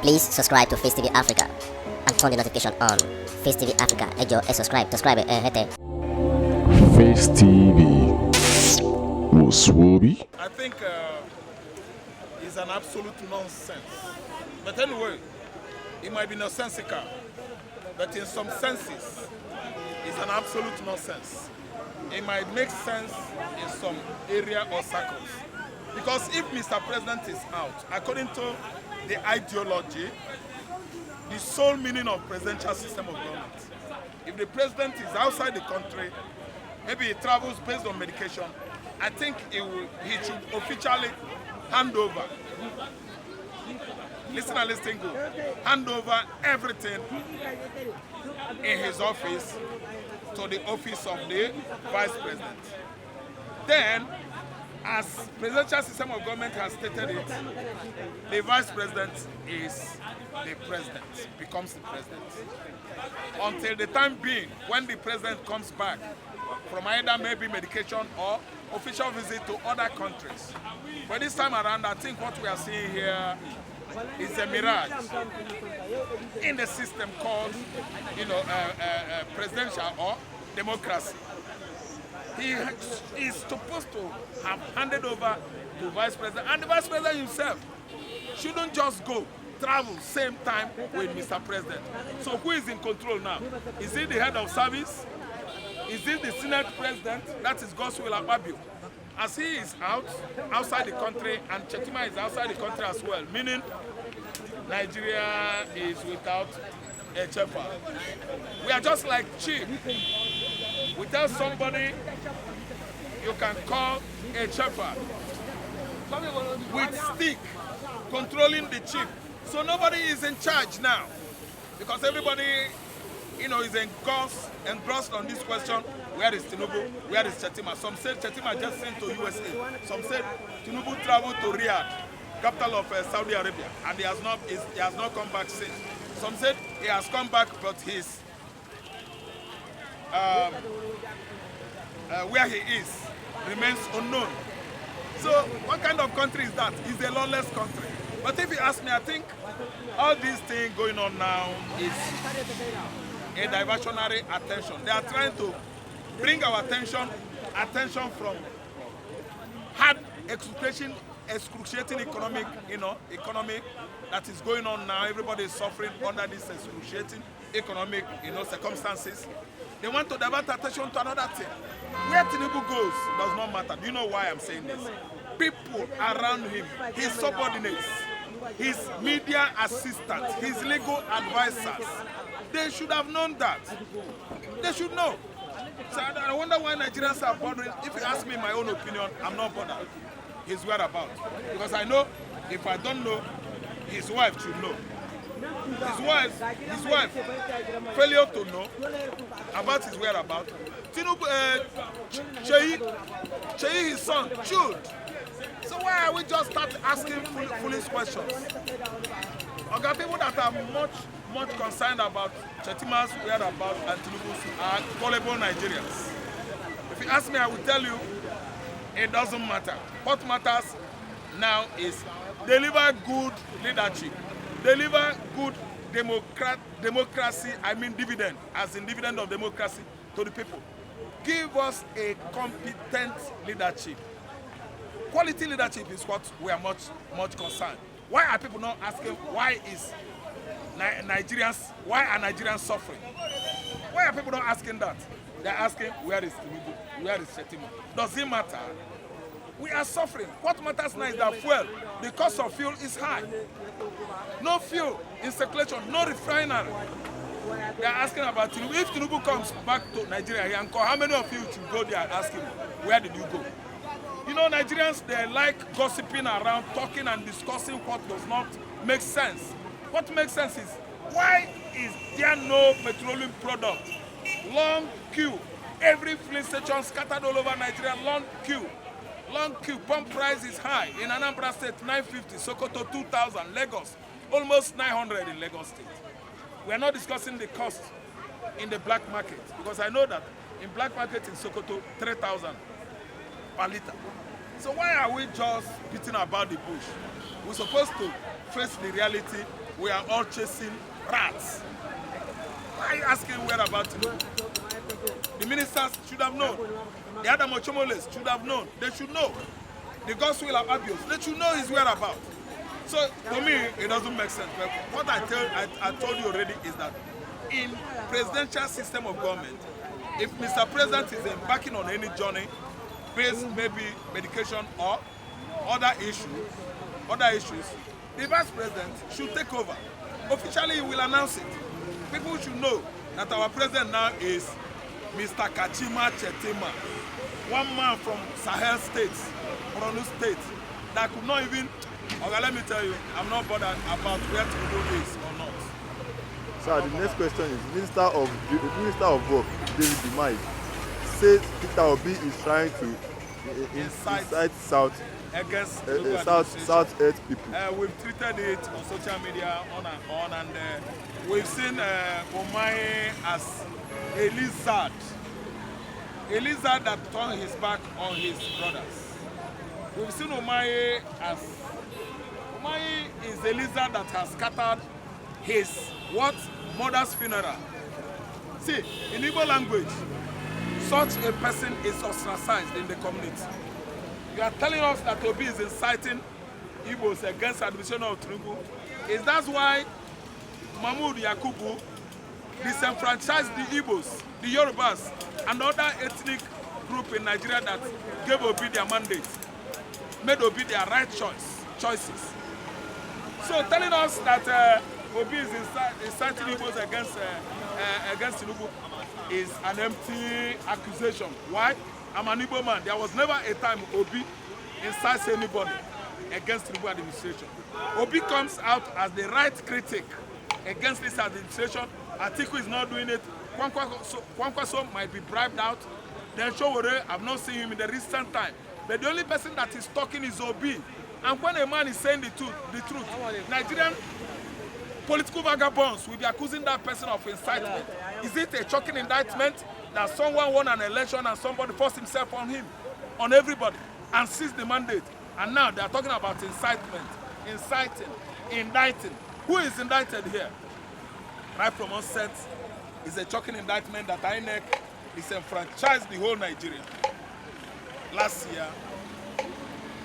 Please subscribe to Face TV Africa and turn the notification on. Face TV Africa, ẹ jọ̀ọ́, subscribe, hete. Face TV Muswobi. I think it's an absolute nonsense. But anyway, it might be nonsensical, but in some senses, it's an absolute nonsense. It might make sense in some area or circles. Because if Mr. President is out, according to the ideology, the sole meaning of presidential system of government, if the president is outside the country, maybe he travels based on medication, I think he should officially hand over. Listen and listen good. Hand over everything in his office to the office of the vice president. Then, as presidential system of government has stated it, the vice president is the president, becomes the president. Until the time being, when the president comes back from either maybe medication or official visit to other countries. But this time around, I think what we are seeing here is a mirage in the system called, presidential or democracy. He is supposed to have handed over to vice president, and the vice president himself shouldn't just go, travel same time with Mr. President. So who is in control now? Is it the head of service? Is it the Senate president? That is Godswill Akpabio. As he is outside the country, and Chetima is outside the country as well, meaning Nigeria is without a shepherd. We are just like sheep. Without somebody you can call a shepherd with stick controlling the sheep. So nobody is in charge now because everybody, is engrossed on this question. Where is Tinubu? Where is Chetima? Some said Chetima just sent to USA. Some said Tinubu traveled to Riyadh, capital of Saudi Arabia, and he has not come back since. Some said he has come back, but his where he is remains unknown. So what kind of country is that? It's a lawless country. But if you ask me, I think all these things going on now is a diversionary attention. They are trying to bring our attention from hard excruciating economy that is going on now. Everybody is suffering under this excruciating economic, circumstances. They want to divert attention to another thing. Where Tinubu goes does not matter. Do you know why I'm saying this? People around him, his subordinates, his media assistants, his legal advisors, they should have known that. They should know. So I wonder why Nigerians are bothering. If you ask me my own opinion, I'm not bothered. His whereabouts. Because I know if I don't know, his wife should know. His wife, failure to know about his whereabouts. Tinubu, Sheyi, his son, should. So why are we just start asking foolish questions? Okay, people that are much concerned about Chetima's whereabouts and Tinubu's are gullible Nigerians. If you ask me, I will tell you, it doesn't matter. What matters now is deliver good leadership, deliver good democracy, dividend, as in dividend of democracy to the people. Give us a competent leadership. Quality leadership is what we are much concerned. Why are people not asking why are Nigerians suffering? Why are people not asking that? They're asking where is Tinubu, where is Chetima? Does it matter? We are suffering. What matters now is that fuel, the cost of fuel is high. No fuel in circulation, no refinery. They are asking about Tinubu. If Tinubu comes back to Nigeria, how many of you should go there and ask him, where did you go? Nigerians, they like gossiping around, talking and discussing what does not make sense. What makes sense is, why is there no petroleum product? Long queue. Every filling station scattered all over Nigeria, long queue. Pump price is high. In Anambra State, 950, Sokoto, 2,000, Lagos, almost 900 in Lagos State. We are not discussing the cost in the black market, because I know that in black market in Sokoto, 3,000 per liter. So why are we just beating about the bush? We're supposed to face the reality we are all chasing rats. Why are you asking whereabouts? The ministers should have known. The other Mochomoles should have known. They should know. The gospel of abuse, they should know his whereabouts. So to me, it doesn't make sense. But what I told you already is that in presidential system of government, if Mr. President is embarking on any journey, based maybe medication or other issues, the vice president should take over. Officially, he will announce it. People should know that our president now is Mr. Kachima Chetima, one man from Sahel states, Borno state, that could not even, okay, let me tell you, I'm not bothered about where Tinubu is or not. Sir, the next question is, Minister of Work, David Dimai, says Peter Obi is trying to incite South South-East people. We've treated it on social media on and on, and we've seen Omahe as a lizard that turned his back on his brothers. We've seen Omahe is a lizard that has scattered his mother's funeral. See, in Igbo language, such a person is ostracized in the community. You are telling us that Obi is inciting Igbos against the administration of Tinubu. Is that why Mahmoud Yakubu disenfranchised the Igbos, the Yorubas, and other ethnic group in Nigeria that gave Obi their mandate, made Obi their right choices. So telling us that Obi is inciting Igbos against Tinubu is an empty accusation. Why? I'm an Igbo man. There was never a time Obi incites anybody against Tinubu administration. Obi comes out as the right critic against this administration. Atiku is not doing it. Kwankwaso might be bribed out. Then Showore, I've not seen him in the recent time. But the only person that is talking is Obi. And when a man is saying the truth, Nigerian political vagabonds will be accusing that person of incitement. Is it a shocking indictment that someone won an election and somebody forced himself on him, on everybody, and seized the mandate? And now they are talking about incitement, inciting, indicting. Who is indicted here? Right from onset, it's a shocking indictment that INEC disenfranchised the whole Nigeria. Last year,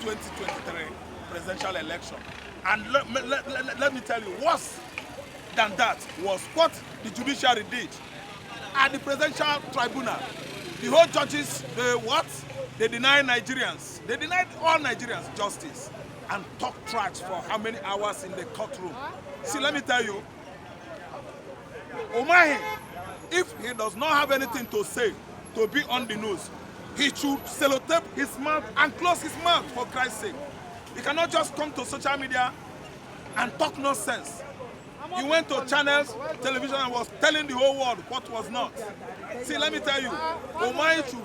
2023 presidential election. And let me tell you, worse than that was what the judiciary did at the presidential tribunal. The whole judges, they denied Nigerians. They denied all Nigerians justice and talked trash for how many hours in the courtroom. See, let me tell you, Omahi, if he does not have anything to say, to be on the news, he should sellotape his mouth and close his mouth, for Christ's sake. He cannot just come to social media and talk nonsense. He went to channels, television, and was telling the whole world what was not. See, let me tell you, Omahi should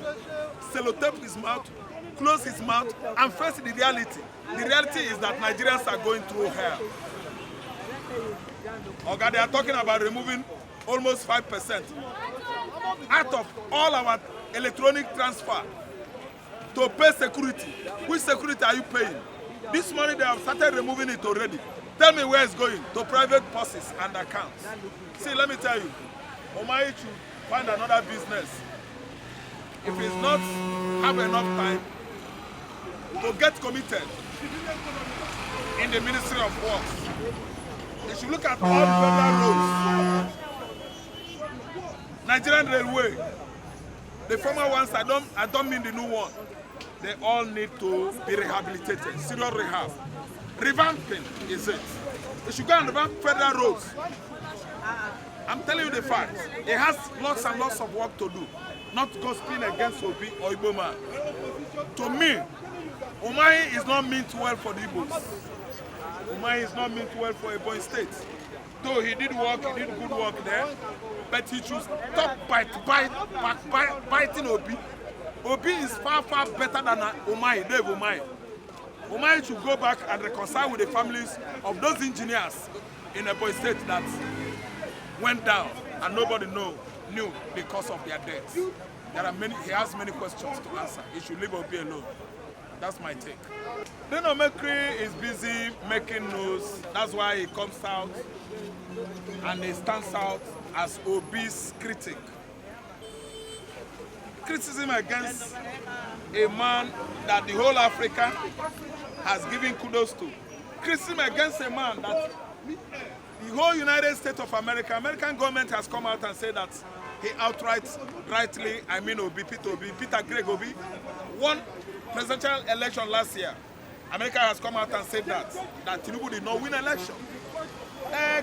sellotape his mouth, close his mouth, and face the reality. The reality is that Nigerians are going through hell. Okay, they are talking about removing almost 5% out of all our electronic transfer to pay security. Which security are you paying? This money they have started removing it already. Tell me where it's going. To private purses and accounts. See, let me tell you, Omahi should find another business. If he's not have enough time to get committed in the Ministry of Works, they should look at all federal roads. Nigerian Railway, the former ones, I don't mean the new one. They all need to be rehabilitated, serious rehab. Revamping is it. They should go and revamp federal roads. I'm telling you the facts. It has lots and lots of work to do. Not gossiping against Obi or Igbo man. To me, Omahi is not meant well for the Igbos. Omahi is not meant well for Ebonyi State. Though he did good work there, but he should stop biting Obi. Obi is far, far better than Omahi, Dave Omahi. Omahi should go back and reconcile with the families of those engineers in Ebonyi State that went down and nobody knew because of their deaths. He has many questions to answer. He should leave Obi alone. That's my take. Reno Omokri is busy making news. That's why he comes out and he stands out as Obi's critic. Criticism against a man that the whole Africa has given kudos to. Criticism against a man that the whole United States of America, American government has come out and said that he rightly, Peter Greg Obi, won presidential election last year. America has come out and said that Tinubu did not win election.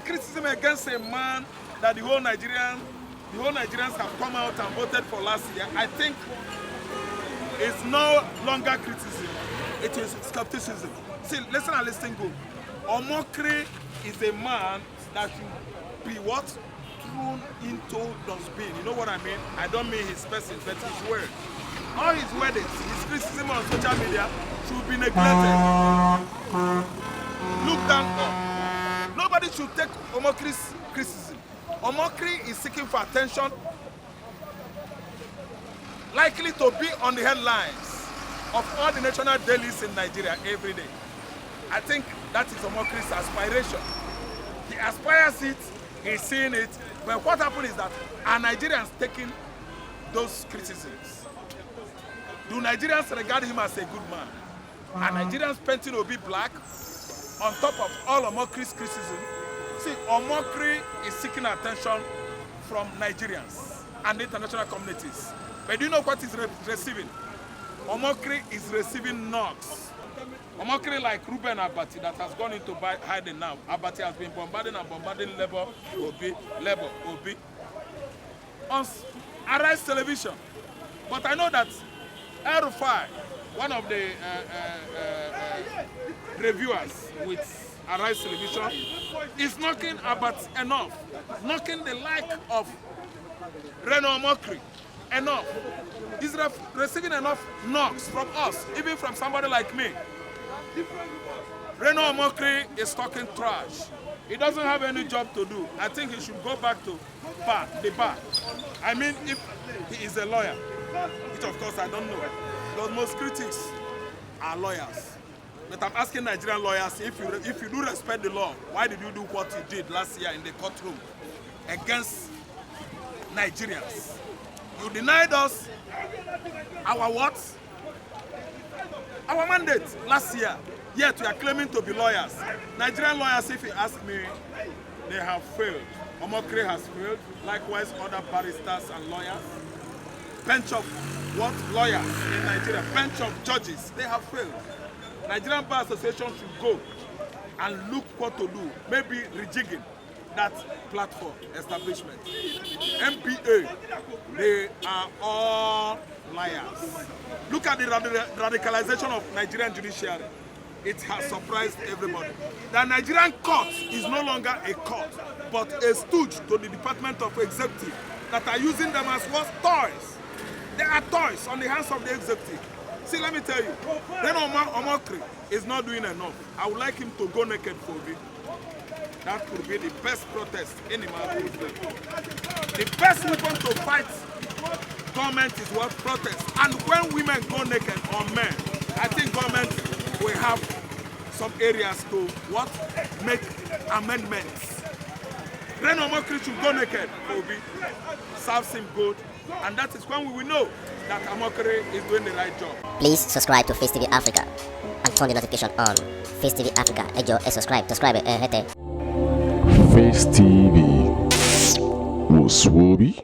Criticism against a man that the whole Nigerians have come out and voted for last year, I think it's no longer criticism, it is skepticism. See, listen and listen good. Omokri is a man that should be what? Thrown into dustbin. You know what I mean? I don't mean his person, but his word. All his weddings, his criticism on social media should be neglected. Look down on. Nobody should take Omokri's criticism. Omokri is seeking for attention, likely to be on the headlines of all the national dailies in Nigeria every day. I think that is Omokri's aspiration. He aspires it, he's seeing it, but what happened is that are Nigerians taking those criticisms? Do Nigerians regard him as a good man? Are Nigerians painting Obi black on top of all Omokri's criticism? See, Omokri is seeking attention from Nigerians and international communities. But do you know what he's receiving? Omokri is receiving knocks. Omokri, like Ruben Abati, that has gone into hiding now. Abati has been bombarding Labour, Obi, on Arise Television. But I know that El-Rufai, one of the reviewers with Arise Television, is knocking Abati enough, knocking the like of Reno Omokri enough. He's receiving enough knocks from us, even from somebody like me. Reno Omokri is talking trash. He doesn't have any job to do. I think he should go back to the bar. I mean, if he is a lawyer, which of course I don't know, because most critics are lawyers. But I'm asking Nigerian lawyers, if you do respect the law, why did you do what you did last year in the courtroom against Nigerians? You denied us our what? Our mandate last year. Yet we are claiming to be lawyers. Nigerian lawyers, if you ask me, they have failed. Omokri has failed. Likewise, other barristers and lawyers. Bench of what? Lawyers in Nigeria. Bench of judges. They have failed. Nigerian Bar Association should go and look what to do. Maybe rejigging that platform establishment. MPA, they are all liars. Look at the radicalization of Nigerian judiciary. It has surprised everybody. The Nigerian court is no longer a court, but a stooge to the Department of Executive that are using them as what? Toys. They are toys on the hands of the executive. See, let me tell you, then Omokri is not doing enough. I would like him to go naked for me. That could be the best protest any man would do. The best weapon to fight government is what? Protest. And when women go naked, or men, I think government will have some areas to what? Make amendments. Then Omokri should go naked, Obi. Serves him good. And that is when we will know that Omokri is doing the right job. Please subscribe to Face TV Africa and turn the notification on. Face TV Africa, subscribe, Face TV was Swoby.